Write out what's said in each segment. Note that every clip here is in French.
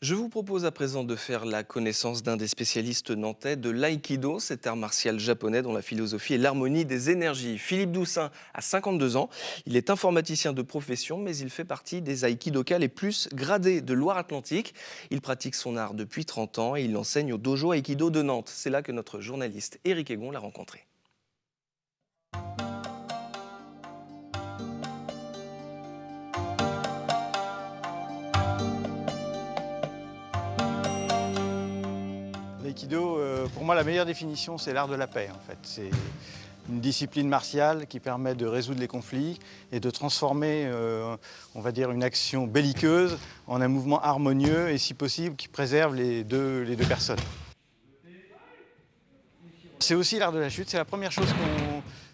Je vous propose à présent de faire la connaissance d'un des spécialistes nantais de l'aïkido, cet art martial japonais dont la philosophie est l'harmonie des énergies. Philippe Doussin a 52 ans, il est informaticien de profession, mais il fait partie des aïkidokas les plus gradés de Loire-Atlantique. Il pratique son art depuis 30 ans et il enseigne au dojo aïkido de Nantes. C'est là que notre journaliste Éric Egon l'a rencontré. L'aïkido, pour moi, la meilleure définition, c'est l'art de la paix, en fait. C'est une discipline martiale qui permet de résoudre les conflits et de transformer, on va dire, une action belliqueuse en un mouvement harmonieux et, si possible, qui préserve les deux personnes. C'est aussi l'art de la chute. C'est la première chose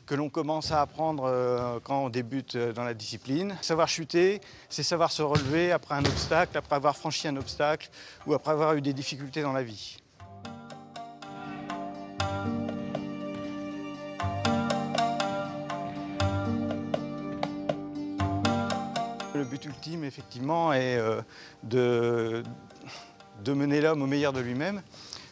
que l'on commence à apprendre quand on débute dans la discipline. Savoir chuter, c'est savoir se relever après un obstacle, après avoir franchi un obstacle ou après avoir eu des difficultés dans la vie. Le but ultime, effectivement, est de mener l'homme au meilleur de lui-même.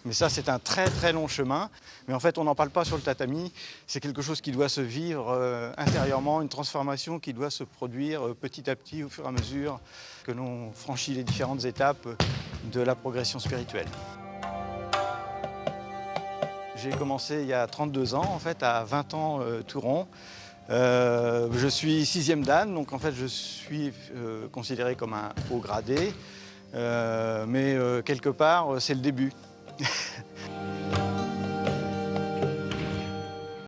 Mais ça, c'est un très très long chemin. Mais en fait, on n'en parle pas sur le tatami. C'est quelque chose qui doit se vivre intérieurement, une transformation qui doit se produire petit à petit, au fur et à mesure que l'on franchit les différentes étapes de la progression spirituelle. J'ai commencé il y a 32 ans, en fait, à 20 ans tout rond. Je suis 6e dan, donc en fait je suis considéré comme un haut gradé, mais quelque part c'est le début.